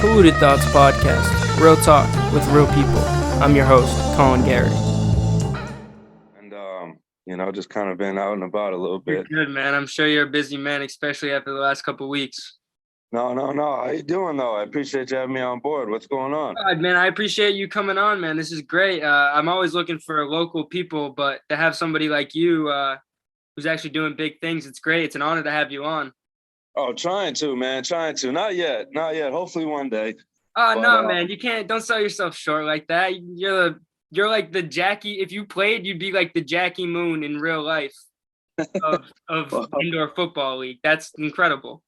Polluted Thoughts Podcast, real talk with real people. I'm your host, Colin Gary. And, just kind of been out and about a little bit. You're good, man. I'm sure you're a busy man, especially after the last couple of weeks. No. How you doing, though? I appreciate you having me on board. What's going on? God, man, I appreciate you coming on, man. This is great. I'm always looking for local people, but to have somebody like you who's actually doing big things, it's great. It's an honor to have you on. Oh, trying to, man. Trying to. Not yet. Hopefully one day. No, man. You can't. Don't sell yourself short like that. You're like the Jackie. If you played, you'd be like the Jackie Moon in real life of indoor football league. That's incredible.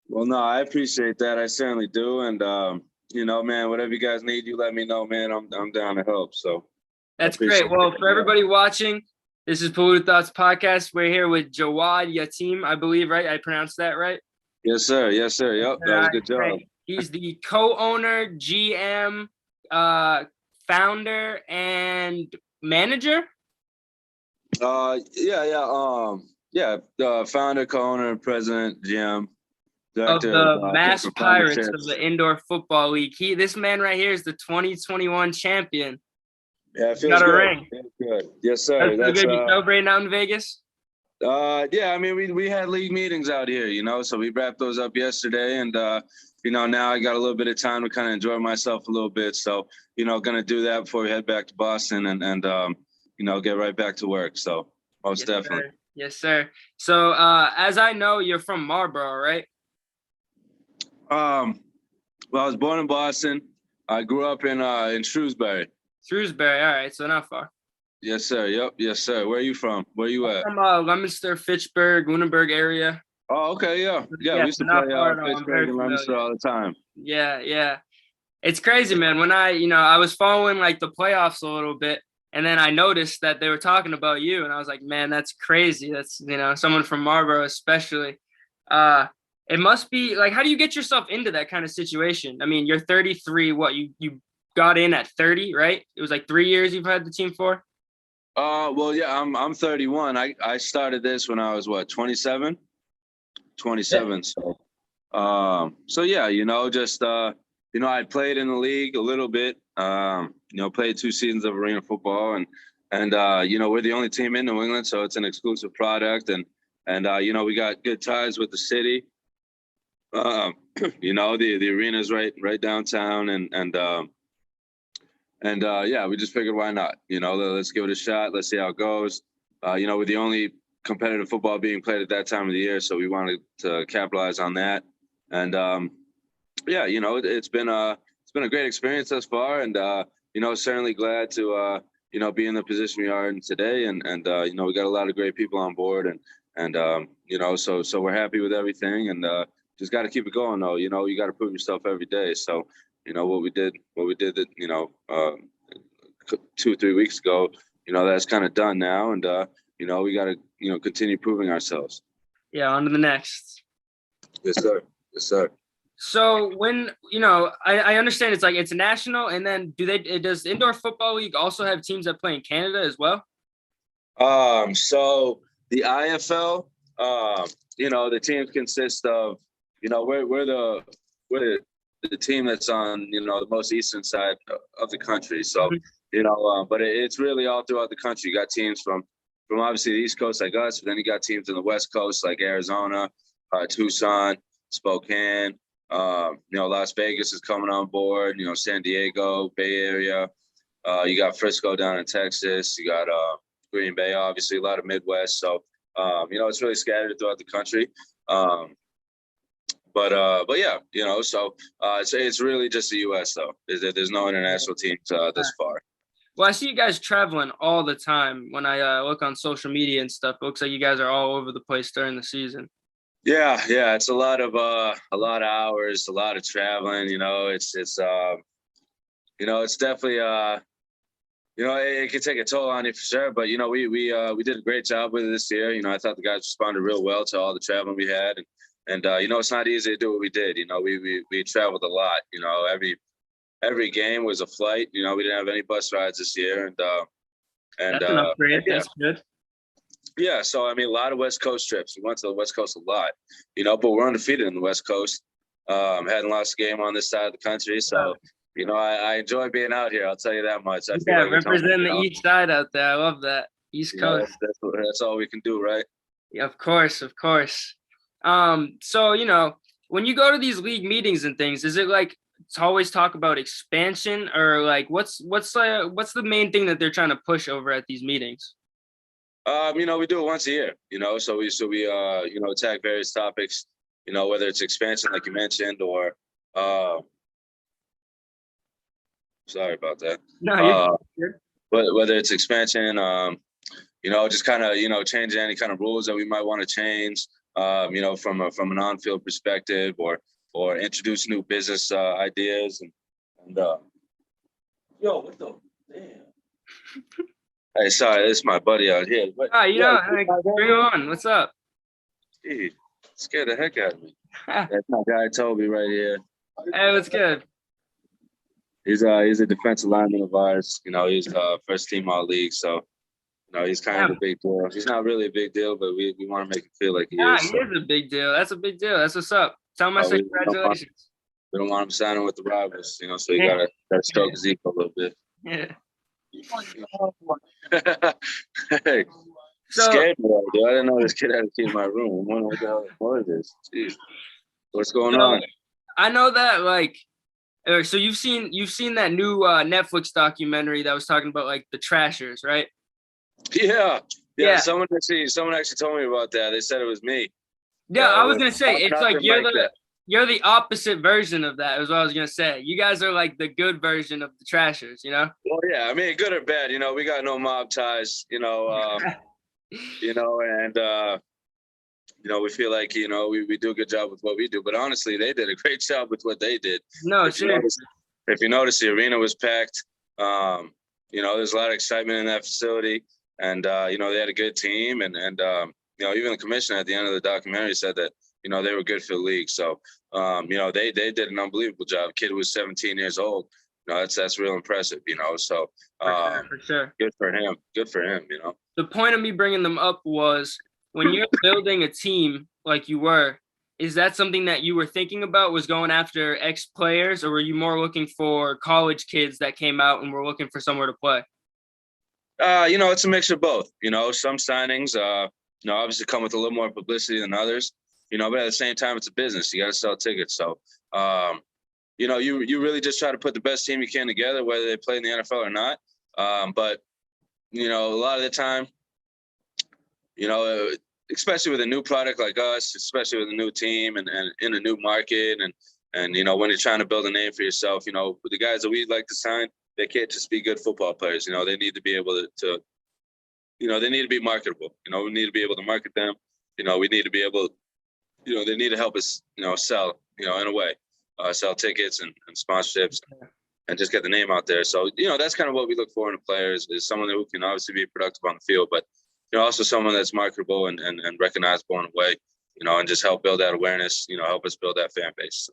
Well, no, I appreciate that. I certainly do. And, man, whatever you guys need, you let me know, man. I'm down to help. So that's great. Well, for everybody watching, this is Polluted Thoughts Podcast. We're here with Jawad Yatim, I believe, right? I pronounced that right? Yes, sir. Yep, that was a good job. Great. He's the co-owner, GM, founder, and manager. Founder, co-owner, president, GM, director of the Mass Pirates of the Indoor Football League. This man right here is the 2021 champion. Yeah, it feels got a good. ring. Feels good. Yes, sir. That's good. You celebrating out in Vegas? We had league meetings out here, so we wrapped those up yesterday, and now I got a little bit of time to kind of enjoy myself a little bit. So, gonna do that before we head back to Boston and get right back to work. So most definitely. Sir. Yes, sir. So as I know, you're from Marlboro, right? Well, I was born in Boston. I grew up in Shrewsbury. Shrewsbury, all right, so not far. Yes, sir. Yep, yes, sir. Where are you from? Where are you at? I'm from Leominster, Fitchburg, Lunenburg area. Oh, okay, yeah. We used to play Pittsburgh and Leominster all the time. Yeah. It's crazy, man. When I was following like the playoffs a little bit, and then I noticed that they were talking about you, and I was like, man, that's crazy. That's, someone from Marlboro especially. It must be like, how do you get yourself into that kind of situation? I mean, you're 33. What, you got in at 30, right? It was like 3 years you've had the team for? Well, yeah, I'm 31. I started this when I was 27. 27. Yeah. So yeah, I played in the league a little bit. Played 2 seasons of arena football, and we're the only team in New England, so it's an exclusive product, and we got good ties with the city. The arena's right downtown, and we just figured, why not? Let's give it a shot. Let's see how it goes. We're the only competitive football being played at that time of the year, so we wanted to capitalize on that. And it's been a great experience thus far, and certainly glad to be in the position we are in today. And we got a lot of great people on board, and so we're happy with everything, and just got to keep it going though. You got to prove yourself every day. So what we did 2-3 weeks ago, that's kind of done now, and we got to continue proving ourselves. Yeah, on to the next. Yes, sir. So when I understand it's national, and then does the Indoor Football League also have teams that play in Canada as well? So the IFL, the teams consist of we're the team that's on the most eastern side of the country. So but it's really all throughout the country. You got teams from obviously the East Coast like us, but then you got teams in the West Coast like Arizona, Tucson, Spokane. Las Vegas is coming on board. San Diego, Bay Area. You got Frisco down in Texas. You got Green Bay, obviously a lot of Midwest. So it's really scattered throughout the country. But yeah, so it's really just the U.S. though. There's no international teams this far. Well, I see you guys traveling all the time. When I look on social media and stuff, it looks like you guys are all over the place during the season. Yeah, it's a lot of hours, a lot of traveling. It's definitely it can take a toll on you for sure. But we did a great job with it this year. I thought the guys responded real well to all the traveling we had, and it's not easy to do what we did. We traveled a lot. Every game was a flight. We didn't have any bus rides this year, and that's an upgrade. Yeah. That's good. Yeah, so a lot of West Coast trips. We went to the West Coast a lot, but we're undefeated in the West Coast. Hadn't lost a game on this side of the country. So, you know, I enjoy being out here. I'll tell you that much. I feel like representing the East side out there. I love that. East Coast. That's all we can do, right? Yeah, of course, of course. So, you know, when you go to these league meetings and things, is it like to always talk about expansion, or like what's the main thing that they're trying to push over at these meetings? You know, we do it once a year, you know, so we you know, attack various topics, you know, whether it's expansion, like you mentioned, or sorry about that. No, you're But whether it's expansion, you know, just kind of, you know, changing any kind of rules that we might want to change, you know, from an on-field perspective, or introduce new business ideas, and yo, what the damn? Hey, sorry, this is my buddy out here. you know, bring him on. What's up? Gee, scared the heck out of me. That's my guy Toby right here. Hey, what's good? He's a defensive lineman of ours. You know, he's first team all league, so you know he's kind of a big deal. He's not really a big deal, but we want to make him feel like he is. He is a big deal. That's a big deal. That's what's up. Tell him I said congratulations. We don't want him signing with the rivals, you know, so you gotta stroke his ego a little bit. Yeah. Hey, scared me, dude. I didn't know this kid had a key in my room. I'm wondering what the hell was this. Jeez. What's going on? I know that, like, so you've seen that new Netflix documentary that was talking about like the Trashers, right? Yeah. Someone actually told me about that. They said it was me. Yeah, I was gonna say it's like you're the opposite version of that. Is what I was gonna say. You guys are like the good version of the Trashers, you know? Well, yeah. I mean, good or bad, you know, we got no mob ties, you know, you know, and you know, we feel like, you know, we do a good job with what we do. But honestly, they did a great job with what they did. No, if you notice, the arena was packed. You know, there's a lot of excitement in that facility, and you know, they had a good team, and you know, even the commissioner at the end of the documentary said that, you know, they were good for the league. So you know, they did an unbelievable job. Kid was 17 years old. You know, that's real impressive. You know, so for sure. Good for him. Good for him. You know, the point of me bringing them up was when you're building a team like you were, is that something that you were thinking about, was going after ex-players, or were you more looking for college kids that came out and were looking for somewhere to play? You know, it's a mix of both. You know, some signings, you know, obviously come with a little more publicity than others, you know, but at the same time, it's a business. You got to sell tickets. So, you know, you really just try to put the best team you can together, whether they play in the NFL or not. But, you know, a lot of the time, you know, especially with a new product like us, especially with a new team and in a new market, and you know, when you're trying to build a name for yourself, you know, the guys that we'd like to sign, they can't just be good football players. You know, they need to be able to you know, they need to be marketable. You know, we need to be able to market them. You know, we need to be able, you know, they need to help us, you know, sell, you know, in a way, sell tickets and sponsorships and just get the name out there. So, you know, that's kind of what we look for in the players, is someone who can obviously be productive on the field, but, you know, also someone that's marketable and recognizable in a way, you know, and just help build that awareness, you know, help us build that fan base. So.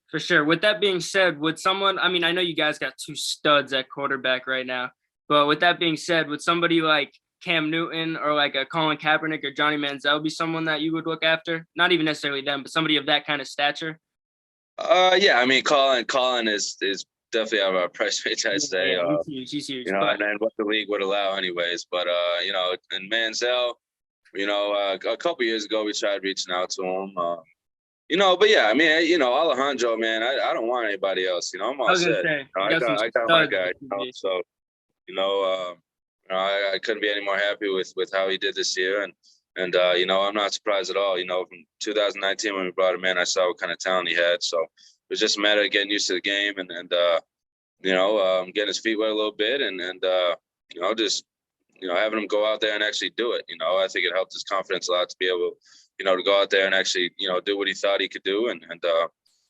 For sure. With that being said, would someone, I mean, I know you guys got two studs at quarterback right now, but with that being said, would somebody like Cam Newton or like a Colin Kaepernick or Johnny Manziel be someone that you would look after? Not even necessarily them, but somebody of that kind of stature? Yeah, I mean, Colin is definitely out of our price range, I'd say. Yeah, he's huge, you know, and what the league would allow anyways. But, you know, and Manziel, you know, a couple years ago, we tried reaching out to him. You know, but yeah, I mean, you know, Alejandro, man, I don't want anybody else. You know, I'm all set. I got my guy. You know, so, you know, I couldn't be any more happy with how he did this year, and you know, I'm not surprised at all. You know, from 2019 when we brought him in, I saw what kind of talent he had. So it was just a matter of getting used to the game and you know, getting his feet wet a little bit, and you know, just, you know, having him go out there and actually do it. You know, I think it helped his confidence a lot to be able, you know, to go out there and actually, you know, do what he thought he could do. And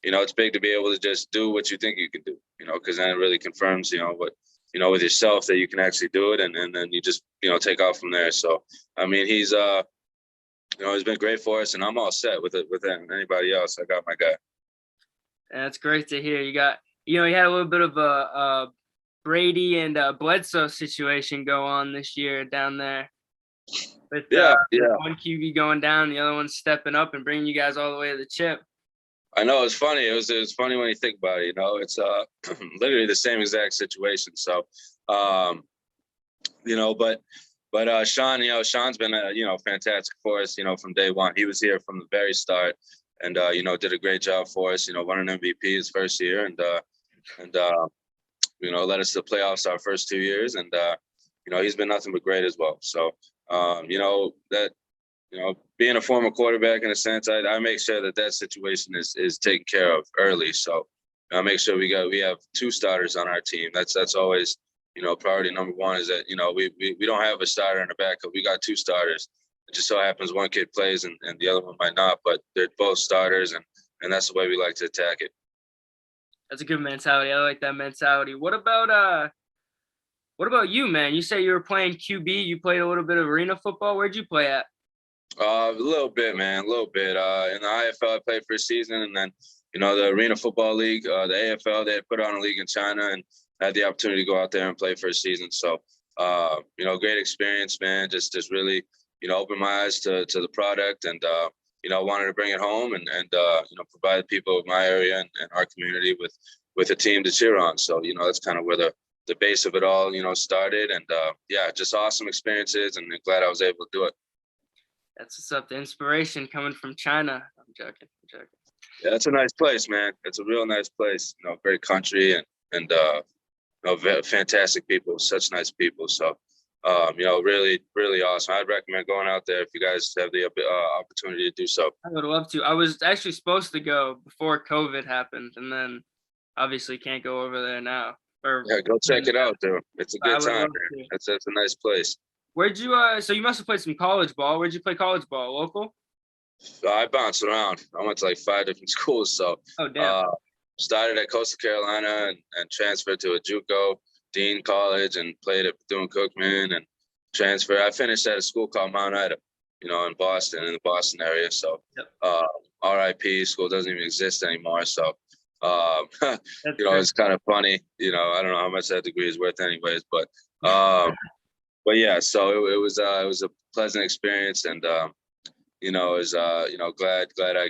you know, it's big to be able to just do what you think you can do, you know, because then it really confirms, you know, what, you know, with yourself that you can actually do it. And then you just, you know, take off from there. So, I mean, he's, you know, he's been great for us, and I'm all set with him. Anybody else, I got my guy. That's great to hear. You got, you know, you had a little bit of a Brady and Bledsoe situation go on this year down there. With one QB going down, the other one stepping up and bringing you guys all the way to the chip. I know it's funny. It was funny when you think about it. You know, it's literally the same exact situation. So, um, you know, but Sean, Sean's been fantastic for us. You know, from day one, he was here from the very start, and did a great job for us. You know, won an MVP his first year, and led us to the playoffs our first 2 years, and he's been nothing but great as well. So, being a former quarterback in a sense, I make sure that situation is taken care of early. So I make sure we have two starters on our team. That's always, priority number one is that, we don't have a starter in the backup. We got two starters. It just so happens one kid plays and the other one might not, but they're both starters, and that's the way we like to attack it. That's a good mentality. I like that mentality. What about you, man? You say you were playing QB. You played a little bit of arena football. Where'd you play at? A little bit, man, a little bit. In the IFL, I played for a season, and then, the Arena Football League, the AFL, they had put on a league in China, and I had the opportunity to go out there and play for a season. So, great experience, man. Just really, opened my eyes to the product, and wanted to bring it home and provide people of my area and our community with a team to cheer on. So, that's kind of where the base of it all, started, and just awesome experiences, and glad I was able to do it. That's what's up. The inspiration coming from China. I'm joking. Yeah, it's a nice place, man. It's a real nice place. Great country and fantastic people. Such nice people. So, really, really awesome. I'd recommend going out there if you guys have the opportunity to do so. I would love to. I was actually supposed to go before COVID happened, and then obviously can't go over there now. Yeah, go check it out, dude. It's a good time, man. It's a nice place. Where'd you so you must have played some college ball. Where'd you play college ball? Local? I bounced around. I went to like 5 different schools. So started at Coastal Carolina and transferred to a JUCO, Dean College, and played at Bethune-Cookman and transferred. I finished at a school called Mount Ida, in Boston, in the Boston area. So RIP, school doesn't even exist anymore. So it's kind of funny. I don't know how much that degree is worth anyways, but yeah, so it was a pleasant experience, and glad I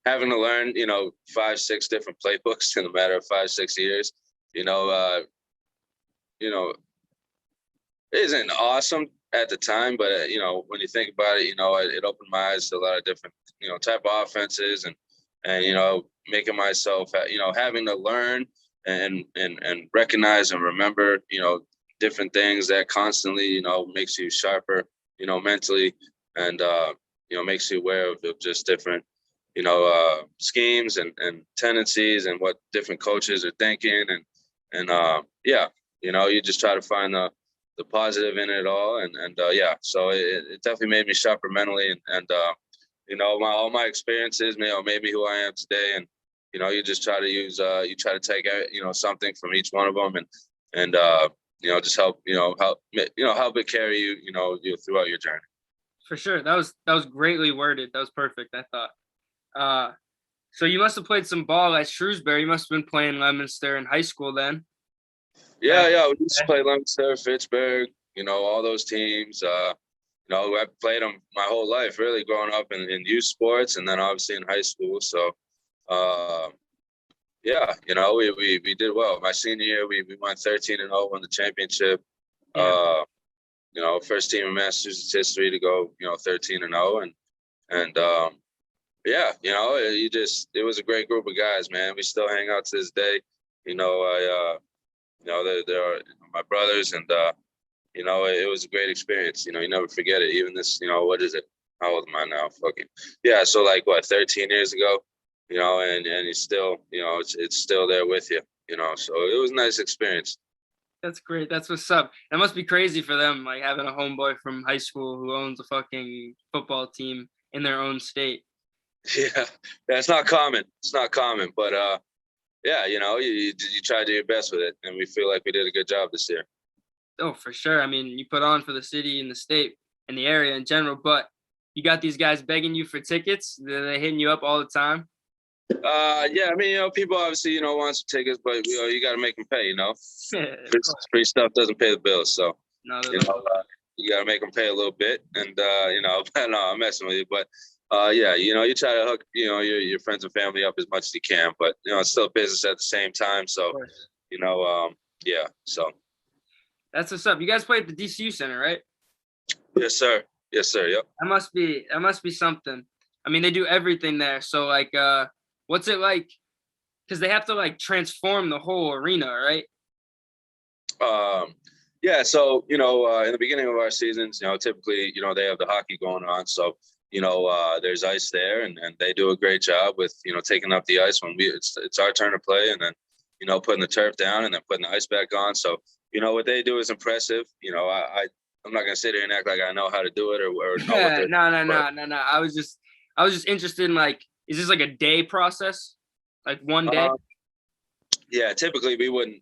having to learn 5-6 different playbooks in a matter of 5-6 years, it isn't awesome at the time, but when you think about it, it opened my eyes to a lot of different type of offenses, and making myself having to learn and recognize and remember different things that constantly, makes you sharper, mentally, and, makes you aware of just different, schemes and tendencies and what different coaches are thinking. You just try to find the positive in it all. So it definitely made me sharper mentally, and all my experiences, made me who I am today. And, you just try to use, you try to take, something from each one of them, and just help it carry you, throughout your journey. For sure. That was greatly worded. That was perfect, I thought. So you must have played some ball at Shrewsbury. You must have been playing Leominster in high school then. Yeah. We used to play Leominster, Fitchburg, all those teams. I played them my whole life, really, growing up in youth sports, and then obviously in high school. So, we did well. My senior year, we won 13-0, won the championship. Yeah. First team in Massachusetts history to go, 13-0, it was a great group of guys, man. We still hang out to this day. They're my brothers, and it was a great experience. You never forget it. Even this, what is it? How old am I now? So like 13 years ago. And it's still, it's still there with you, so it was a nice experience. That's great. That's what's up. That must be crazy for them, like having a homeboy from high school who owns a fucking football team in their own state. Yeah, it's not common. But you try to do your best with it, and we feel like we did a good job this year. Oh, for sure. I mean, you put on for the city and the state and the area in general, but you got these guys begging you for tickets. They're hitting you up all the time. People obviously, want some tickets, but you got to make them pay, free stuff doesn't pay the bills. So, you got to make them pay a little bit. And, no, I'm messing with you, but Yeah, you try to hook, your friends and family up as much as you can, but it's still business at the same time. So, you know, yeah. So, That's what's up. You guys play at the DCU Center, right? yes, sir. Yes, sir. Yep. That must be something. I mean, they do everything there. So like, what's it like? Because they have to like transform the whole arena, right? Um, yeah. So, in the beginning of our seasons, typically, they have the hockey going on. So, there's ice there, and they do a great job with, taking up the ice when it's our turn to play, and then, putting the turf down and then putting the ice back on. So, what they do is impressive. I'm not gonna sit here and act like I know how to do it or know what they're. No, no, But, no, no, no. I was just interested in like, is this like a day process? Like one day? yeah, typically we wouldn't,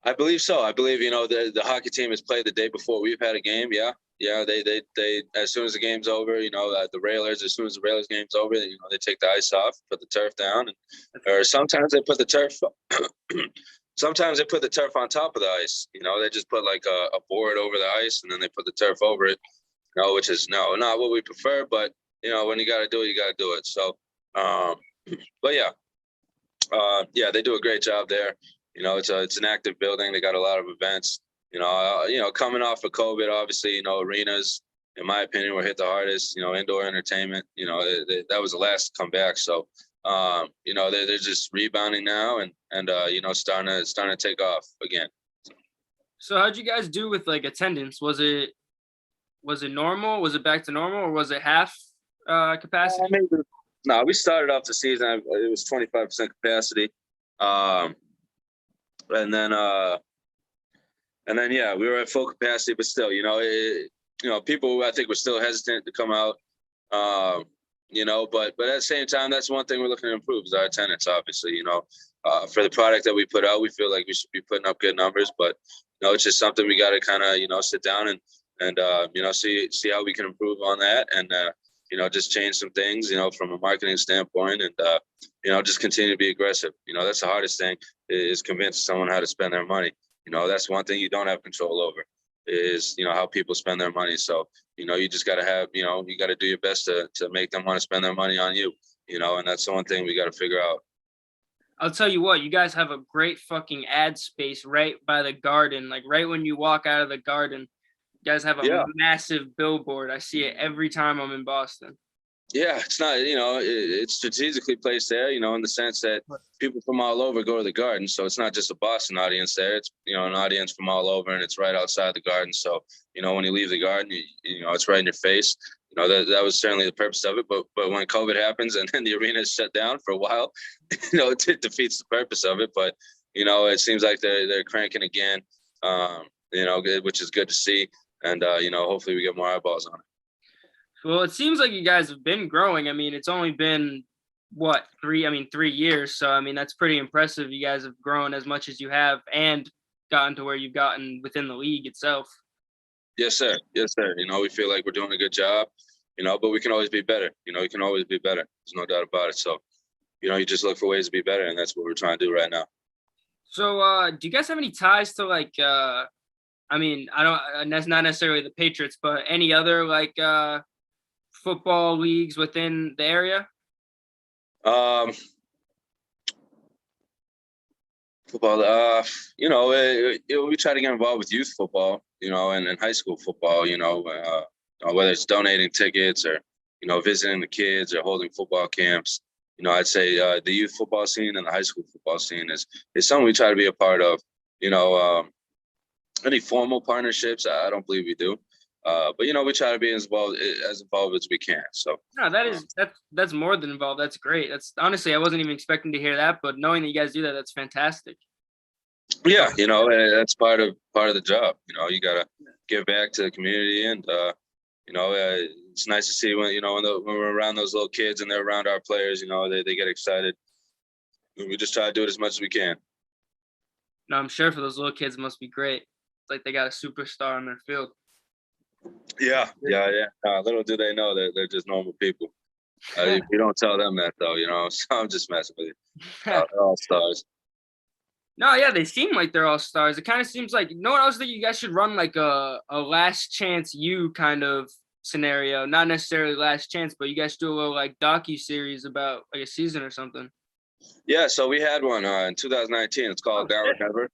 I believe so. I believe the hockey team has played the day before we've had a game. Yeah, yeah. They as soon as the game's over, the railers. As soon as the railers game's over, they take the ice off, put the turf down, or sometimes they put the turf. Sometimes they put the turf on top of the ice. They just put like a board over the ice, and then they put the turf over it. Which is not what we prefer, but when you got to do it, you got to do it. So, but yeah, yeah, they do a great job there. It's an active building. They got a lot of events. Coming off of COVID, obviously, arenas, in my opinion, were hit the hardest. Indoor entertainment. That was the last to come back. So, they're just rebounding now and starting to take off again. So how'd you guys do with like attendance? Was it normal? Was it back to normal, or was it half capacity? No, we started off the season. It was 25% capacity. And then yeah, we were at full capacity, but still, people I think were still hesitant to come out. But at the same time, that's one thing we're looking to improve is our attendance. Obviously, for the product that we put out, we feel like we should be putting up good numbers, but it's just something we got to kind of sit down and see how we can improve on that, and just change some things, from a marketing standpoint, and just continue to be aggressive. That's the hardest thing is convincing someone how to spend their money. That's one thing you don't have control over is, how people spend their money. So, you just got to have, you got to do your best to make them want to spend their money on you, and that's the one thing we got to figure out. I'll tell you what, you guys have a great fucking ad space right by the garden. Like right when you walk out of the garden, you guys have a massive billboard. I see it every time I'm in Boston. Yeah, it's not, it's strategically placed there, in the sense that people from all over go to the garden. So it's not just a Boston audience there. It's, an audience from all over, and it's right outside the garden. So, when you leave the garden, it's right in your face. That was certainly the purpose of it. But when COVID happens and then the arena is shut down for a while, it defeats the purpose of it. But, it seems like they're cranking again, which is good to see. And, hopefully we get more eyeballs on it. Well, it seems like you guys have been growing. I mean, it's only been what, 3 years. So, I mean, that's pretty impressive. You guys have grown as much as you have and gotten to where you've gotten within the league itself. Yes, sir. Yes, sir. We feel like we're doing a good job, but we can always be better. We can always be better. There's no doubt about it. So, you just look for ways to be better. And that's what we're trying to do right now. So, do you guys have any ties to like, I mean, I don't, that's not necessarily the Patriots, but any other like football leagues within the area? Football, we try to get involved with youth football, and high school football, whether it's donating tickets or, visiting the kids or holding football camps. I'd say the youth football scene and the high school football scene is something we try to be a part of. Any formal partnerships, I don't believe we do. But we try to be as involved as we can. So no, that's more than involved. That's great. That's honestly, I wasn't even expecting to hear that, but knowing that you guys do that, that's fantastic. Yeah, that's part of the job. You gotta give back to the community, and it's nice to see when when we're around those little kids and they're around our players. They get excited. We just try to do it as much as we can. No, I'm sure for those little kids, it must be great. It's like they got a superstar on their field. Yeah. Little do they know that they're just normal people. You don't tell them that though, so I'm just messing with you. They're all stars. No, yeah, they seem like they're all stars. It kind of seems like, what I was thinking, you guys should run like a last chance you kind of scenario, not necessarily Last Chance, but you guys do a little like docu-series about like a season or something. Yeah, so we had one in 2019. It's Oh, called Now or shit. Never.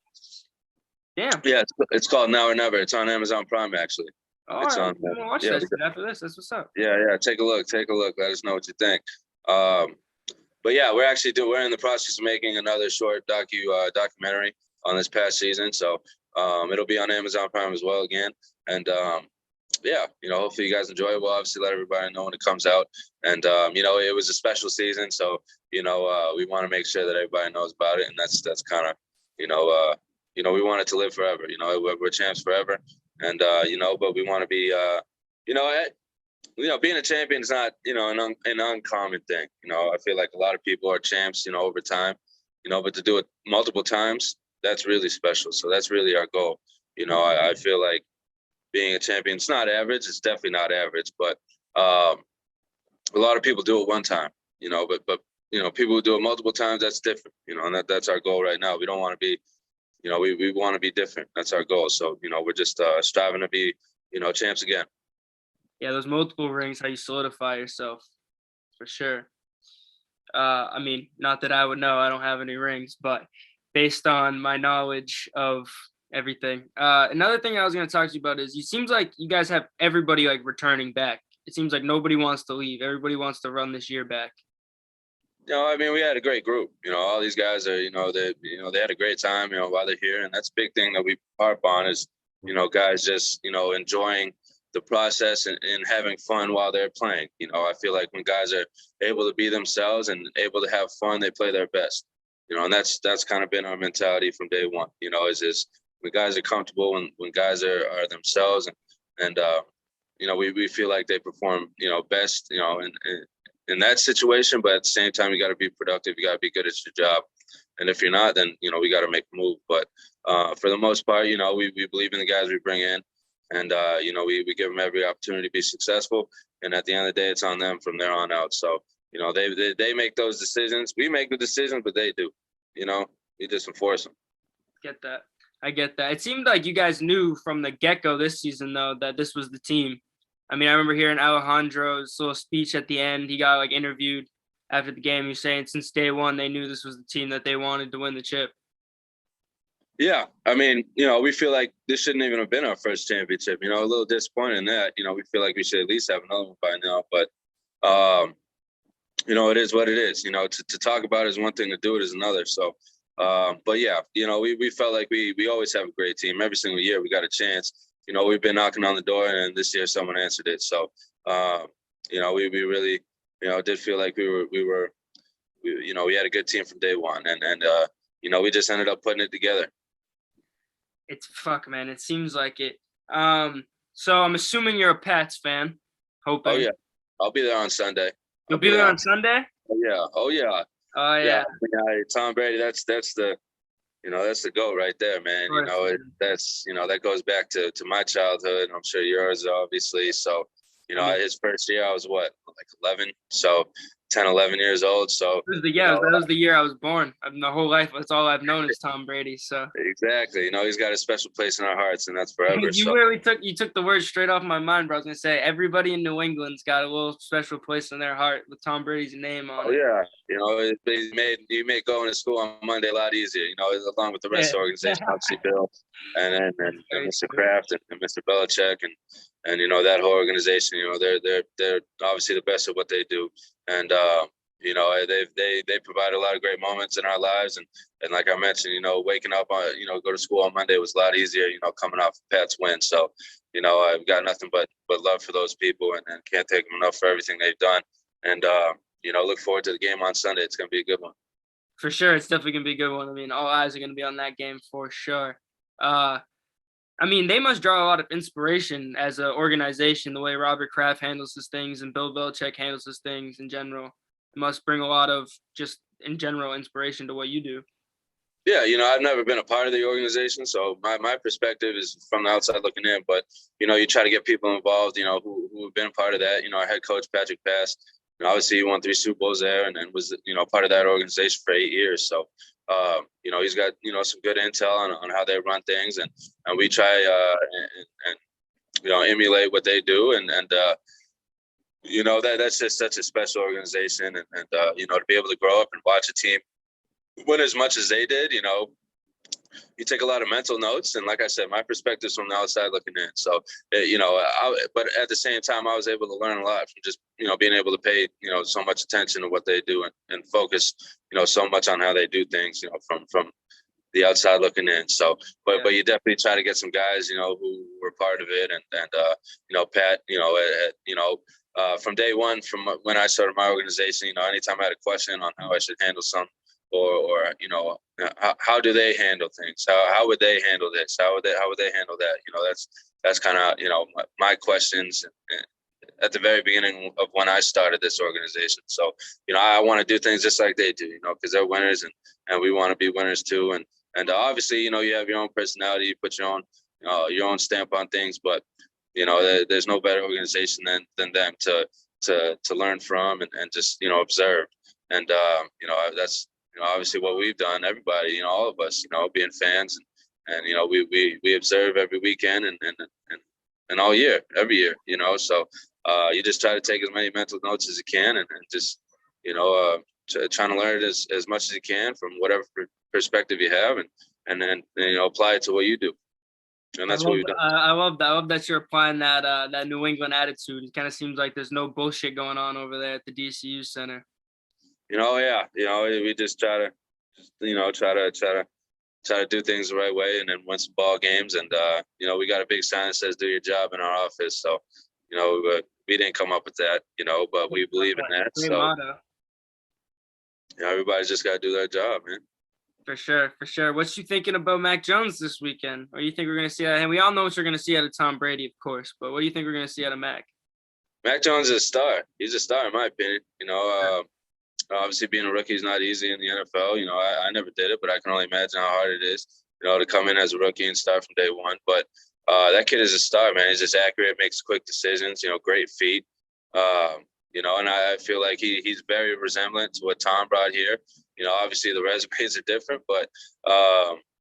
Damn. Yeah, it's called Now or Never. It's on Amazon Prime, actually. All It's right. on. I'm gonna watch Yeah, that shit after this. That's what's up. yeah. Take a look. Let us know what you think. But yeah, we're in the process of making another short documentary on this past season. So it'll be on Amazon Prime as well again. And yeah, hopefully you guys enjoy it. We'll obviously let everybody know when it comes out. And it was a special season, so we want to make sure that everybody knows about it. And that's kind of we want it to live forever. We're champs forever, and but we want to be being a champion is not, an uncommon thing. I feel like a lot of people are champs, over time, but to do it multiple times, that's really special. So that's really our goal. I feel like being a champion, it's not average. It's definitely not average, but a lot of people do it one time, but people who do it multiple times, that's different, and that's our goal right now. We don't want to be, we want to be different. That's our goal. So, we're just striving to be, champs again. Yeah, those multiple rings, how you solidify yourself, for sure. I mean, not that I would know, I don't have any rings, but based on my knowledge of everything. Another thing I was going to talk to you about is, it seems like you guys have everybody like returning back. It seems like nobody wants to leave. Everybody wants to run this year back. I mean, we had a great group. All these guys are, they had a great time, while they're here, and that's a big thing that we harp on is, guys just, enjoying the process and having fun while they're playing. I feel like when guys are able to be themselves and able to have fun, they play their best. And that's kind of been our mentality from day one. Is when guys are comfortable, when guys are themselves, and we feel like they perform best in that situation. But at the same time, you got to be productive. You got to be good at your job. And if you're not, then we got to make a move. But for the most part, we believe in the guys we bring in. And, we give them every opportunity to be successful. And at the end of the day, it's on them from there on out. So, they make those decisions. We make the decisions, but they do. We just enforce them. I get that. It seemed like you guys knew from the get-go this season, though, that this was the team. I mean, I remember hearing Alejandro's little speech at the end. He got, like, interviewed after the game. He was saying since day one, they knew this was the team that they wanted to win the chip. Yeah, I mean, we feel like this shouldn't even have been our first championship. A little disappointed in that. We feel like we should at least have another one by now. But, it is what it is. To talk about it is one thing, to do it is another. So, but yeah, we felt like we always have a great team. Every single year we got a chance. We've been knocking on the door, and this year someone answered it. So, we really, did feel like we had a good team from day one, and we just ended up putting it together. It's fuck, man. It seems like it. So I'm assuming you're a Pats fan. Hoping. Oh yeah, I'll be there on Sunday. You'll be there on Sunday? Oh yeah. Oh yeah. Yeah. Tom Brady. That's the, that's the GOAT right there, man. That goes back to my childhood. I'm sure yours, obviously. So, his first year I was like 11. So 10, 11 years old. So that was the year I was born. My whole life, that's all I've known is Tom Brady. So exactly, he's got a special place in our hearts, and that's forever. You took the words straight off my mind, bro. I was gonna say everybody in New England's got a little special place in their heart with Tom Brady's name on it. Oh yeah, you made going to school on Monday a lot easier. Along with the rest of the organization, obviously Bill, and Mr. Kraft and Mr. Belichick and that whole organization. They're obviously the best at what they do. And they provide a lot of great moments in our lives, and like I mentioned, waking up on go to school on Monday was a lot easier, coming off a Pats win. So I've got nothing but love for those people, and can't thank them enough for everything they've done. And look forward to the game on Sunday. It's gonna be a good one. For sure, it's definitely gonna be a good one. I mean, all eyes are gonna be on that game for sure. I mean, they must draw a lot of inspiration as an organization, the way Robert Kraft handles his things and Bill Belichick handles his things in general. It must bring a lot of just in general inspiration to what you do. Yeah, I've never been a part of the organization, so my perspective is from the outside looking in. But you try to get people involved, who have been a part of that. Our head coach Patrick Pass, obviously he won 3 Super Bowls there, and was part of that organization for 8 years. So he's got some good intel on how they run things, and we try and emulate what they do, and that's just such a special organization, and to be able to grow up and watch a team win as much as they did, you take a lot of mental notes, and like I said, my perspective's from the outside looking in. So, but at the same time, I was able to learn a lot from just, being able to pay, so much attention to what they do, and focus, so much on how they do things, from the outside looking in. So, but you definitely try to get some guys, who were part of it, and Pat, from day one, from when I started my organization, anytime I had a question on how I should handle something, or how do they handle things? How would they handle this? How would they handle that? That's kind of my questions at the very beginning of when I started this organization. So I want to do things just like they do, because they're winners, and we want to be winners too. And obviously, you have your own personality, you put your own stamp on things, but there's no better organization than them to learn from, and just observe. And that's obviously what we've done. Everybody, all of us, being fans, and we observe every weekend and all year, every year. So you just try to take as many mental notes as you can, and just trying to learn it as much as you can from whatever perspective you have, and then apply it to what you do. And that's what we've done. I love that. I love that you're applying that New England attitude. It kind of seems like there's no bullshit going on over there at the DCU Center. Yeah. We just try to do things the right way, and then win some ball games. And we got a big sign that says "Do your job" in our office. So we didn't come up with that, but we believe in that. Great so motto. Everybody's just got to do their job, man. For sure. What you thinking about Mac Jones this weekend? Or you think we're going to see out of him? We all know what you're going to see out of Tom Brady, of course, but what do you think we're going to see out of Mac? Mac Jones is a star. He's a star, in my opinion. Obviously being a rookie is not easy in the NFL. I never did it, but I can only imagine how hard it is, to come in as a rookie and start from day one. But that kid is a star, man. He's just accurate, makes quick decisions, great feet. And I feel like he's very resemblant to what Tom brought here. Obviously the resumes are different, but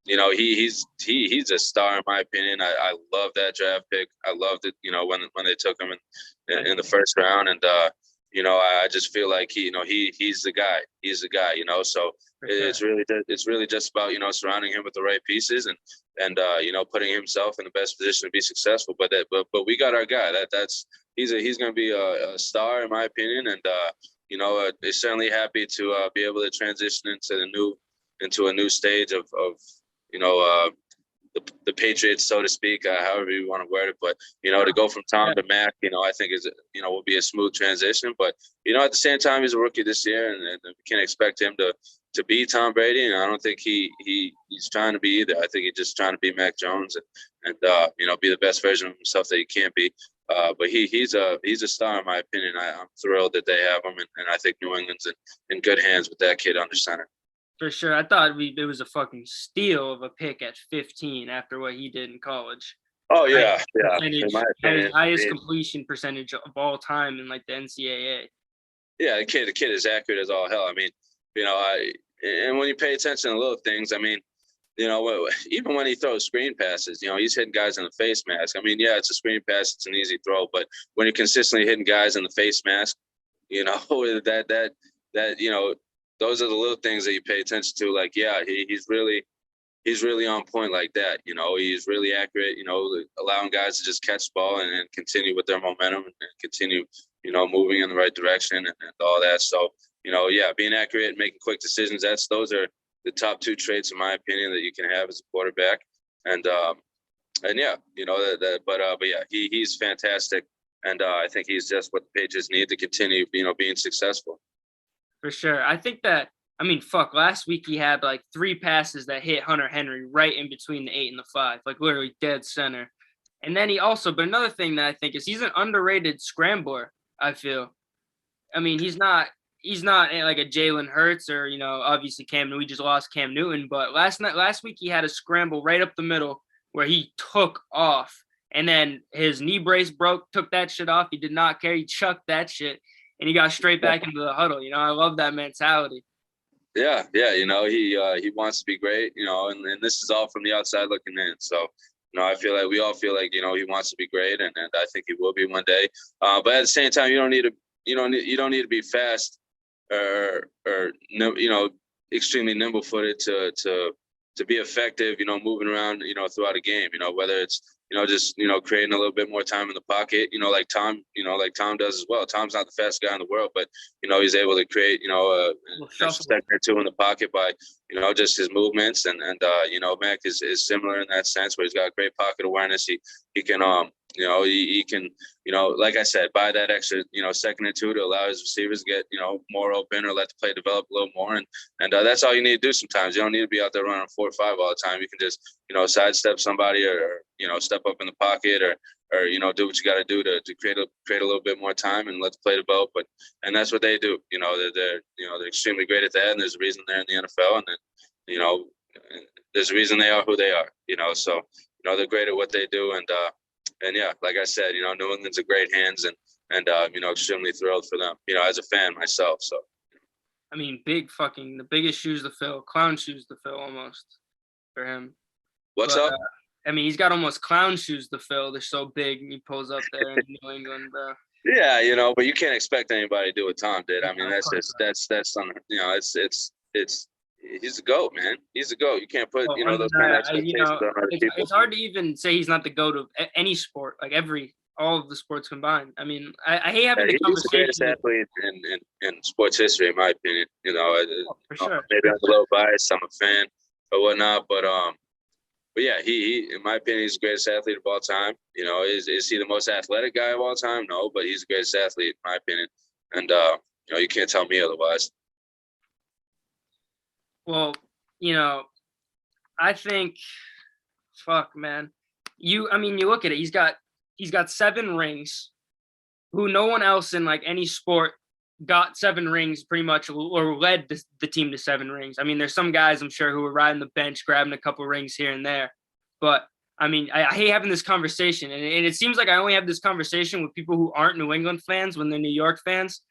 he's a star in my opinion. I love that draft pick. I loved it, when they took him in the first round, and I just feel like he's the guy. He's the guy. So it's really just about surrounding him with the right pieces, and putting himself in the best position to be successful. But we got our guy. He's going to be a star in my opinion, and they're certainly happy to be able to transition into a new stage of the Patriots, so to speak, however you want to word it. But to go from Tom to Mac, I think will be a smooth transition. But at the same time, he's a rookie this year, and we can't expect him to be Tom Brady. And I don't think he's trying to be either. I think he's just trying to be Mac Jones, and be the best version of himself that he can be. But he's a star in my opinion. I'm thrilled that they have him, and I think New England's in good hands with that kid under center. For sure. I thought it was a fucking steal of a pick at 15 after what he did in college. Oh yeah. In my opinion, highest completion percentage of all time in like the NCAA. Yeah, the kid is accurate as all hell. I mean, and when you pay attention to little things, I mean, even when he throws screen passes, he's hitting guys in the face mask. I mean, yeah, it's a screen pass, it's an easy throw, but when you're consistently hitting guys in the face mask, that those are the little things that you pay attention to. Like, yeah, he's really on point like that. He's really accurate, allowing guys to just catch the ball and continue with their momentum and continue, moving in the right direction and all that. So, yeah, being accurate, making quick decisions, those are the top two traits, in my opinion, that you can have as a quarterback. And yeah, but yeah, he's fantastic. And I think he's just what the Patriots need to continue, being successful. For sure. I think that, last week he had like 3 passes that hit Hunter Henry right in between the 8 and the 5, like literally dead center. And then but another thing that I think is he's an underrated scrambler, I feel. I mean, he's not like a Jalen Hurts or, obviously we just lost Cam Newton, but last week he had a scramble right up the middle where he took off, and then his knee brace broke, took that shit off. He did not care. He chucked that shit, and he got straight back into the huddle. I love that mentality. Yeah. He wants to be great, and this is all from the outside looking in. So, I feel like we all feel like, he wants to be great, and I think he will be one day. But at the same time, you don't need to be fast or extremely nimble-footed to be effective, moving around, throughout a game, whether it's, just, creating a little bit more time in the pocket, like Tom does as well. Tom's not the fastest guy in the world, but, he's able to create, an extra second or two in the pocket by, just his movements. And Mac is similar in that sense, where he's got great pocket awareness. He can, he can, like I said, buy that extra, second or two to allow his receivers to get, more open, or let the play develop a little more. And that's all you need to do sometimes. You don't need to be out there running 4 or 5 all the time. You can just, sidestep somebody, or step up in the pocket, or do what you got to do to create a little bit more time and let the play develop. And that's what they do. They're extremely great at that, and there's a reason they're in the NFL, and then, there's a reason they are who they are. So they're great at what they do, and yeah, like I said, New England's in great hands, and extremely thrilled for them. As a fan myself, so. I mean, the biggest shoes to fill, clown shoes to fill almost for him. What's up? I mean, he's got almost clown shoes to fill. They're so big, and he pulls up there in New England, bro. Yeah, but you can't expect anybody to do what Tom did. I mean, that's something. He's the GOAT, man. He's the GOAT. You can't put those kind of expectations on other people. It's hard to even say he's not the GOAT of any sport, like all of the sports combined. I mean, I hate having the conversation. He's the greatest athlete in sports history, in my opinion. For sure. Maybe I'm a little biased. I'm a fan or whatnot, but yeah, he in my opinion, he's the greatest athlete of all time. Is he the most athletic guy of all time? No, but he's the greatest athlete in my opinion, and you can't tell me otherwise. Well, I think, fuck, man. You look at it. He's got 7 rings. Who no one else in like any sport got 7 rings pretty much, or led the team to 7 rings. I mean, there's some guys I'm sure who were riding the bench, grabbing a couple rings here and there. But I mean, I hate having this conversation, and it seems like I only have this conversation with people who aren't New England fans when they're New York fans,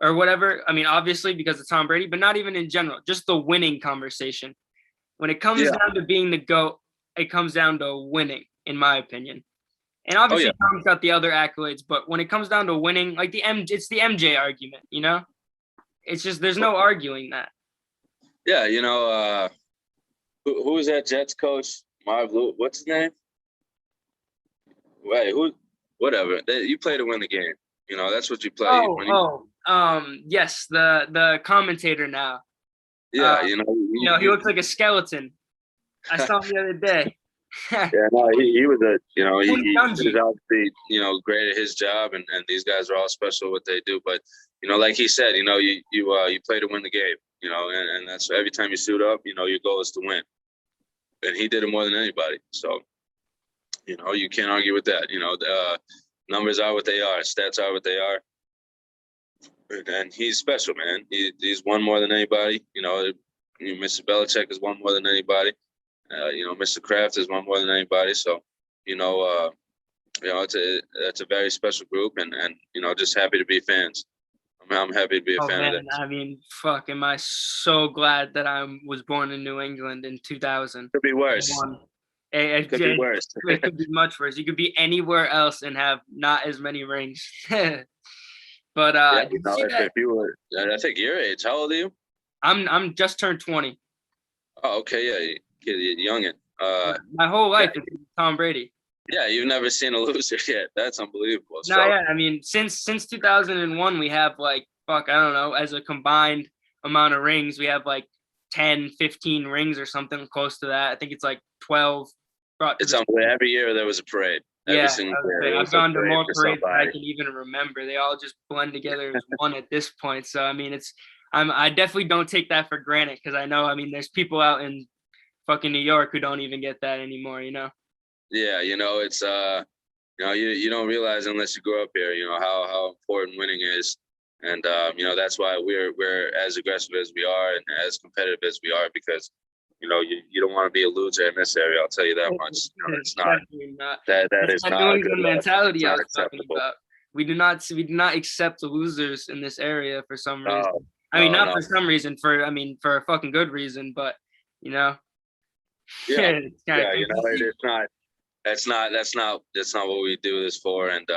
or whatever. I mean, obviously because of Tom Brady, but not even in general, just the winning conversation. When it comes down to being the GOAT, it comes down to winning, in my opinion. And obviously Tom's got the other accolades, but when it comes down to winning, like it's the MJ argument, It's just, there's no arguing that. Yeah, who was that Jets coach? Marv Lewis, what's his name? Wait, whatever. You play to win the game. That's what you play. Yes, the commentator now. Yeah, he looks like a skeleton. I saw him the other day. Yeah, no, he was he was obviously, great at his job, and these guys are all special at what they do. But, like he said, you play to win the game, and that's every time you suit up, your goal is to win. And he did it more than anybody. So, you can't argue with that. Numbers are what they are. Stats are what they are. And he's special, man. He's won more than anybody. Mr. Belichick has won more than anybody. Mr. Kraft has won more than anybody. So, it's a very special group, and just happy to be fans. I'm happy to be a fan of it. I mean, fuck, am I so glad that I was born in New England in 2000. Could be worse. It could be worse. It could be much worse. You could be anywhere else and have not as many rings. But if you were, I think your age. How old are you? I'm just turned 20. Oh, okay, yeah, you're youngin. My whole life is Tom Brady. Yeah, you've never seen a loser yet. That's unbelievable. I mean, since 2001, we have like, I don't know, as a combined amount of rings, we have like 10, 15 rings or something close to that. I think it's like 12. It's unbelievable. Every year there was a parade. Every single year. I've gone to more parades than I can even remember. They all just blend together as one at this point. So, I mean, I definitely don't take that for granted, because I know, I mean, there's people out in fucking New York who don't even get that anymore, Yeah, it's you don't realize unless you grow up here, how important winning is, and that's why we're as aggressive as we are and as competitive as we are, because you don't want to be a loser in this area. I'll tell you that much. It's not. That is not a good mentality I was talking about. We do not accept losers in this area for some reason. For some reason, for a fucking good reason, but Yeah, it's not. that's not what we do this for. And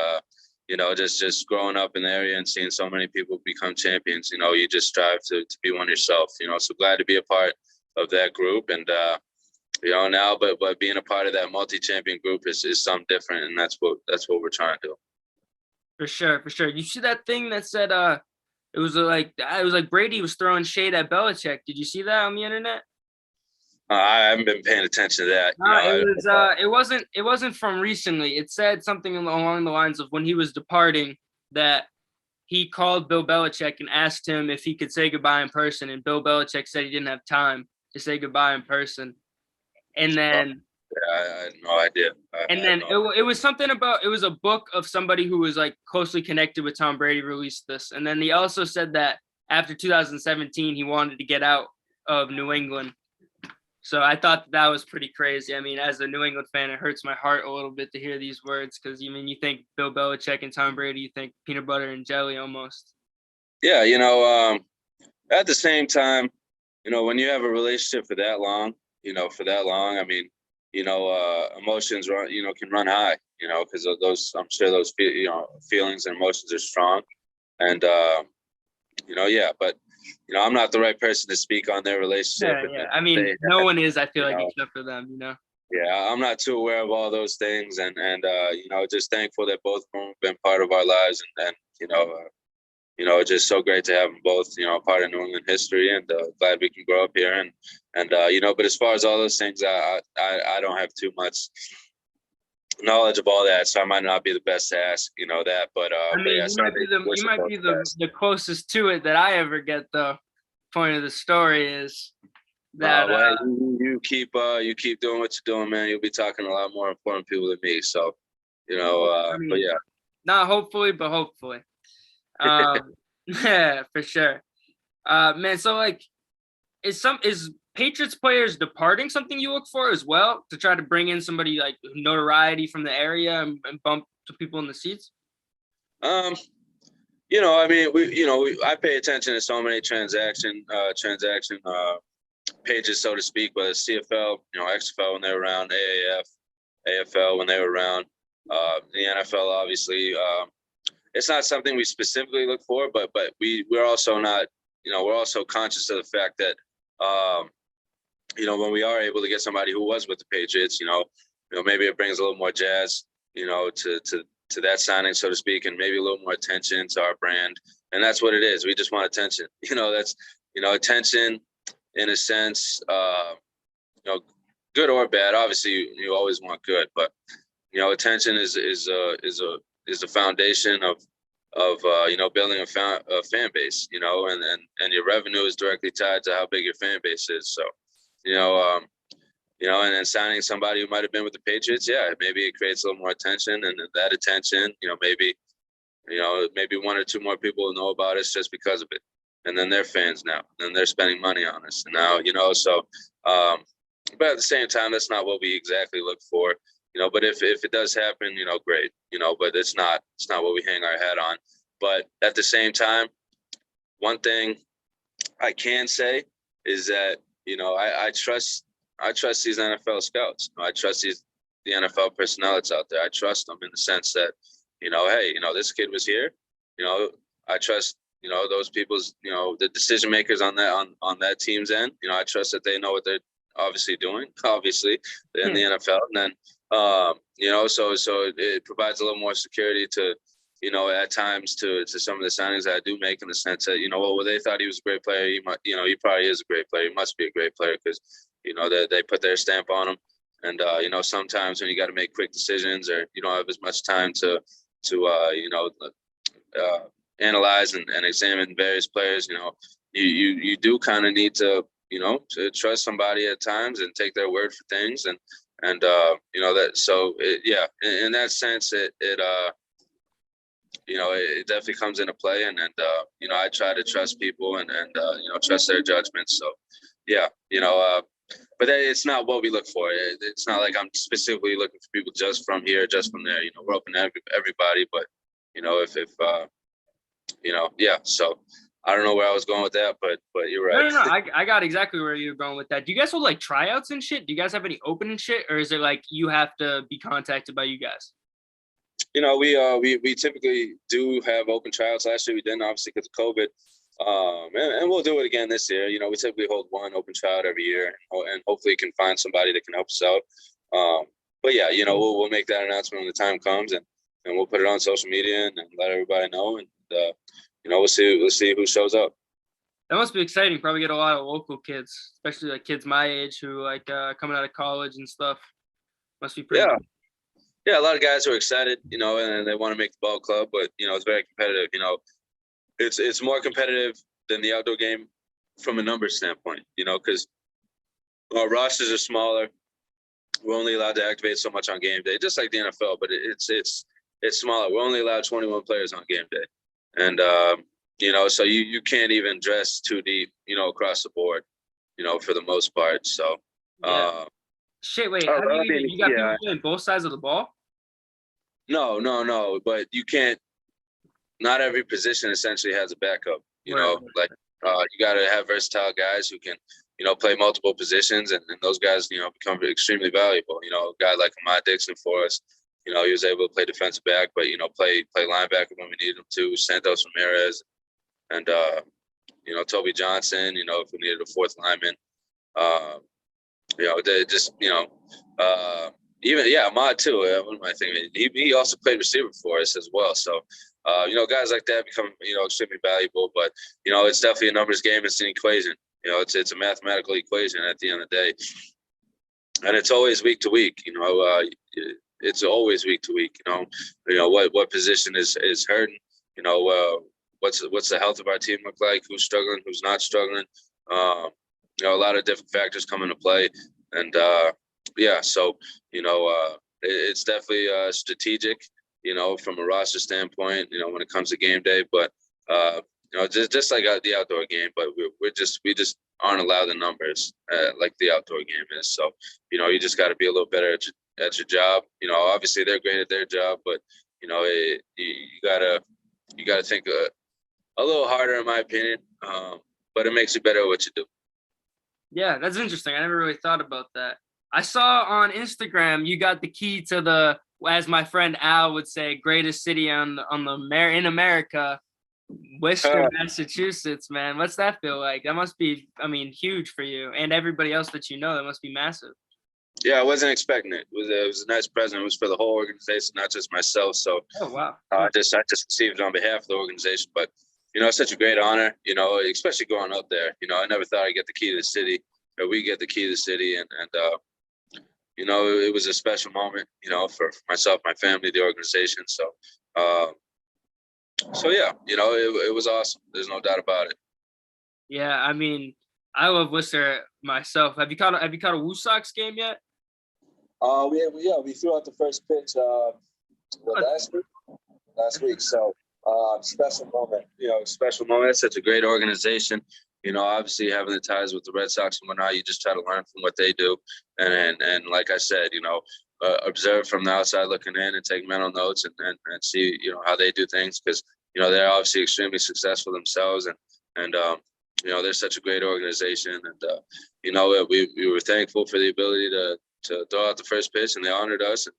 just growing up in the area and seeing so many people become champions, you just strive to be one yourself. So glad to be a part of that group. And now, but being a part of that multi-champion group is something different, and that's what we're trying to do. For sure, for sure. You see that thing that said it was like Brady was throwing shade at Belichick. Did you see that on the internet? I haven't been paying attention to that. No, it wasn't from recently. It said something along the lines of when he was departing that he called Bill Belichick and asked him if he could say goodbye in person, and Bill Belichick said he didn't have time to say goodbye in person. And then I had no idea. It was something about, it was a book of somebody who was like closely connected with Tom Brady released this. And then he also said that after 2017, he wanted to get out of New England. So I thought that was pretty crazy. I mean, as a New England fan, it hurts my heart a little bit to hear these words because, you think Bill Belichick and Tom Brady, you think peanut butter and jelly almost. Yeah, at the same time, when you have a relationship for that long, I mean, emotions run, can run high, because those, I'm sure those, feelings and emotions are strong. And, yeah, but, I'm not the right person to speak on their relationship. Yeah. I mean, no one is, I feel like, except for them, Yeah, I'm not too aware of all those things. And just thankful that both of them have been part of our lives. And just so great to have them both, part of New England history, and glad we can grow up here. And but as far as all those things, I don't have too much knowledge of all that, so I might not be the best to ask, that. But I mean, you might be the closest to it that I ever get. The point of the story is that you keep doing what you're doing, man. You'll be talking to a lot more important people than me. So, but yeah, not hopefully, but hopefully. Yeah, for sure. Man, so like, is Patriots players departing something you look for as well to try to bring in somebody like notoriety from the area and bump to people in the seats? I mean, I pay attention to so many transaction pages, so to speak, whether it's CFL, XFL when they were around, AAF, AFL when they were around, the NFL, obviously. It's not something we specifically look for, but we're also not, we're also conscious of the fact that, when we are able to get somebody who was with the Patriots, maybe it brings a little more jazz, to that signing, so to speak, and maybe a little more attention to our brand. And that's what it is. We just want attention. That's, attention in a sense, good or bad. Obviously, you always want good, but attention is the foundation of building a fan base, and your revenue is directly tied to how big your fan base is. So, and then signing somebody who might have been with the Patriots, yeah, maybe it creates a little more attention, and that attention, maybe one or two more people will know about us just because of it. And then they're fans now, and they're spending money on us. And now, but at the same time, that's not what we exactly look for. But if it does happen, great, but it's not what we hang our hat on. But at the same time, one thing I can say is that, I trust these NFL scouts. I trust the NFL personnel that's out there. I trust them in the sense that, hey, this kid was here, I trust, those people's, the decision makers on that team's end. I trust that they know what they're obviously doing, obviously, in the NFL. And then, so it provides a little more security to, at times to some of the signings that I do make, in the sense that, well, they thought he was a great player. He might, he probably is a great player. He must be a great player because, they put their stamp on him. And, sometimes when you got to make quick decisions, or you don't have as much time to analyze and examine various players, you do kind of need to trust somebody at times and take their word for things. And that, so in that sense, it definitely comes into play. And I try to trust people and trust their judgments. So, yeah, but it's not what we look for. It's not like I'm specifically looking for people just from here, just from there. We're open to everybody. But, if yeah. So, I don't know where I was going with that, but you're No, right. no, no. I got exactly where you're going with that. Do you guys hold like tryouts and shit? Do you guys have any open and shit, or is it like you have to be contacted by you guys? We typically do have open tryouts. Last year we didn't, obviously, because of COVID. And we'll do it again this year. We typically hold one open tryout every year, and hopefully can find somebody that can help us out. But yeah, we'll make that announcement when the time comes, and we'll put it on social media and let everybody know. And we'll see who shows up. That must be exciting. Probably get a lot of local kids, especially like kids my age who like coming out of college and stuff. Must be pretty. Yeah. Yeah, a lot of guys who are excited, and they want to make the ball club, but it's very competitive. It's more competitive than the outdoor game from a numbers standpoint. Because our rosters are smaller. We're only allowed to activate so much on game day, just like the NFL, but it's smaller. We're only allowed 21 players on game day, and so you can't even dress too deep, across the board, for the most part. So. Yeah. Shit, wait, how do you got people playing both sides of the ball? No, but you can't, not every position essentially has a backup, Right. You got to have versatile guys who can, play multiple positions, and those guys, become extremely valuable. A guy like Ahmad Dixon for us, he was able to play defensive back, but, play linebacker when we needed him to. Santos Ramirez and, Toby Johnson, if we needed a fourth lineman. They just, even, Ahmad too. What am I thinking? He also played receiver for us as well. So, guys like that become, extremely valuable. But, it's definitely a numbers game. It's an equation. It's a mathematical equation at the end of the day. And it's always week to week. It's always week to week. What position is hurting? What's the health of our team look like? Who's struggling? Who's not struggling? A lot of different factors come into play, and so it's definitely strategic, from a roster standpoint, when it comes to game day. But just like the outdoor game, but we just aren't allowed the numbers like the outdoor game is. So you just got to be a little better at your job. Obviously they're great at their job, but you gotta think a little harder, in my opinion. But it makes you better at what you do. Yeah, that's interesting. I never really thought about that. I saw on Instagram you got the key to the, as my friend Al would say, greatest city in America, Worcester, Massachusetts. Man, what's that feel like? That must be, huge for you and everybody else that you know. That must be massive. Yeah, I wasn't expecting it. It was a nice present. It was for the whole organization, not just myself. So, oh wow, I just received it on behalf of the organization. But it's such a great honor. Especially going up there. I never thought I'd get the key to the city, or we get the key to the city, and it was a special moment. For myself, my family, the organization. So, yeah, it was awesome. There's no doubt about it. Yeah, I love Worcester myself. Have you caught a Woo Sox game yet? We threw out the first pitch last week. So special moment. Special moment. It's such a great organization. Obviously having the ties with the Red Sox and whatnot, you just try to learn from what they do, and like I said, observe from the outside looking in and take mental notes and see how they do things, because they're obviously extremely successful themselves, and they're such a great organization, and we were thankful for the ability to throw out the first pitch, and they honored us. And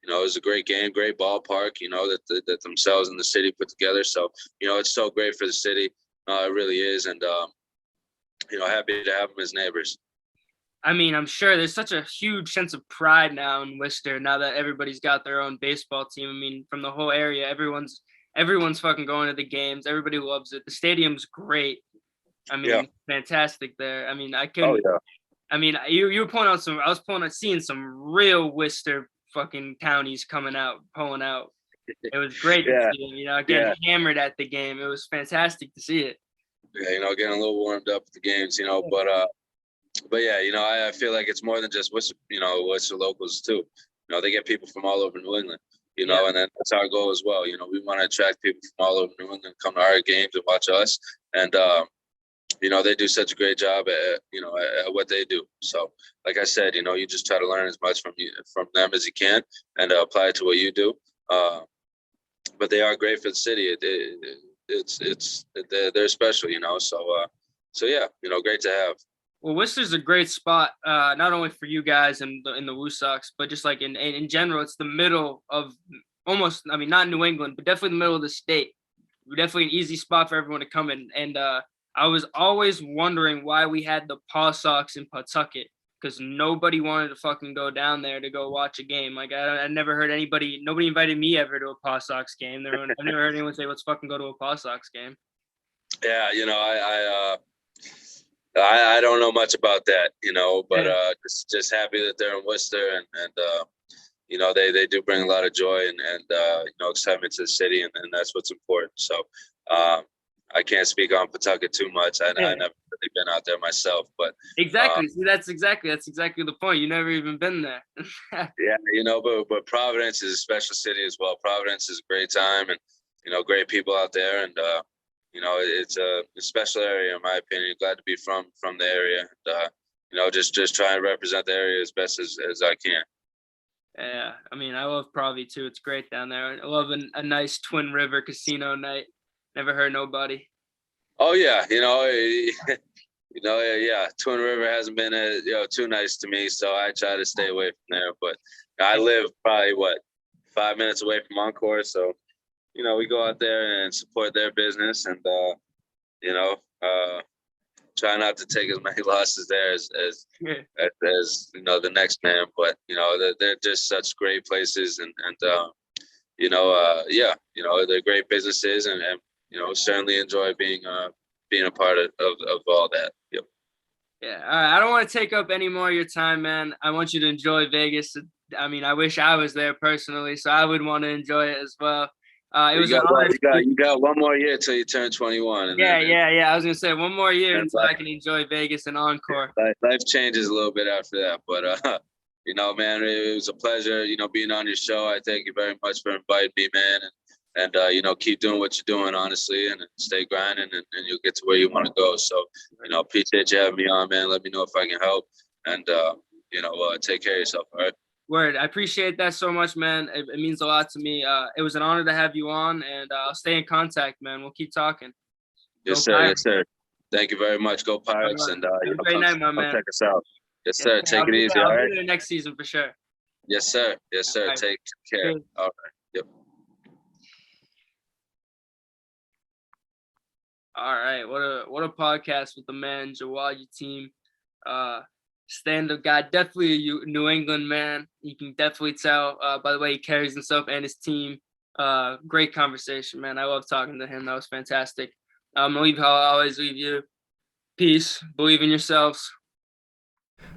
it was a great game, great ballpark, that themselves and the city put together. So it's so great for the city. It really is, and happy to have them as neighbors. I'm sure there's such a huge sense of pride now in Worcester, now that everybody's got their own baseball team. From the whole area, everyone's fucking going to the games. Everybody loves it. The stadium's great. Fantastic there. I couldn't. Oh, yeah. You were pulling out I was seeing some real Worcester fucking townies pulling out. It was great to see them, getting hammered at the game. It was fantastic to see it. Yeah, getting a little warmed up at the games, but yeah, I feel like it's more than just Worcester, Worcester locals too. They get people from all over New England, and then that's our goal as well. We want to attract people from all over New England, come to our games and watch us. And, they do such a great job at what they do. So like I said, you just try to learn as much from them as you can and apply it to what you do. But they are great for the city. they're special, so yeah, great to have. Well, Worcester's a great spot, not only for you guys in the Woo Sox, but just like in general, it's the middle of almost, I mean, not New England, but definitely the middle of the state. Definitely an easy spot for everyone to come in. And I was always wondering why we had the Paw Sox in Pawtucket, because nobody wanted to fucking go down there to go watch a game. Like I never heard nobody invited me ever to a Paw Sox game. I've never heard anyone say, let's fucking go to a Paw Sox game. Yeah, I don't know much about that, but just happy that they're in Worcester and they do bring a lot of joy and excitement to the city, and that's what's important. So I can't speak on Pawtucket too much. I never really been out there myself, but exactly. See, that's exactly the point. You never even been there. Yeah, but Providence is a special city as well. Providence is a great time, and great people out there, and it's a special area in my opinion. Glad to be from the area, and just try and represent the area as best as I can. Yeah, I mean, I love Provi too. It's great down there. I love a nice Twin River casino night. Never hurt nobody. Oh yeah, yeah. Twin River hasn't been too nice to me, so I try to stay away from there. But I live probably 5 minutes away from Encore, so we go out there and support their business, and try not to take as many losses there as the next man. But they're just such great places, and they're great businesses, and certainly enjoy being a part of all that. Yep. Yeah. All right. I don't want to take up any more of your time, man. I want you to enjoy Vegas. I mean, I wish I was there personally, so I would want to enjoy it as well. You got one more year till you turn 21. Yeah. I was gonna say one more year until I can enjoy Vegas and Encore. Life changes a little bit after that, but man, it was a pleasure, being on your show. I thank you very much for inviting me, man, and keep doing what you're doing, honestly, and stay grinding, and you'll get to where you want to go. So, appreciate you having me on, man. Let me know if I can help, and take care of yourself. All right. Word. I appreciate that so much, man. It means a lot to me. It was an honor to have you on, and I'll stay in contact, man. We'll keep talking. Yes, sir. Pirates. Yes, sir. Thank you very much. Go Pirates, and great night, my man. Check us out. Yes, sir. Take it easy. All right. I'll be there next season for sure. Yes, sir. Yes, sir. Right. Take care. All right. Yep. All right. What a podcast with the man Jawad Yatim. Stand-up guy, definitely a New England man. You can definitely tell by the way he carries himself and his team. Great conversation, man. I love talking to him. That was fantastic. I'll always leave you. Peace. Believe in yourselves.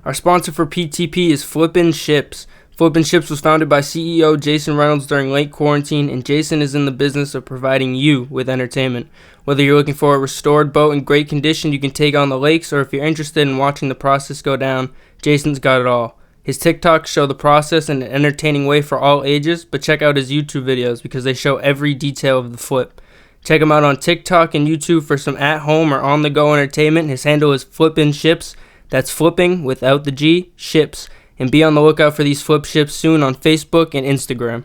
Our sponsor for PTP is Flippin' Ships. Flippin' Ships was founded by CEO Jason Reynolds during late quarantine, and Jason is in the business of providing you with entertainment. Whether you're looking for a restored boat in great condition you can take on the lakes, or if you're interested in watching the process go down, Jason's got it all. His TikToks show the process in an entertaining way for all ages, but check out his YouTube videos because they show every detail of the flip. Check him out on TikTok and YouTube for some at-home or on-the-go entertainment. His handle is Flippin' Ships. That's flipping without the G, ships. And be on the lookout for these flip ships soon on Facebook and Instagram.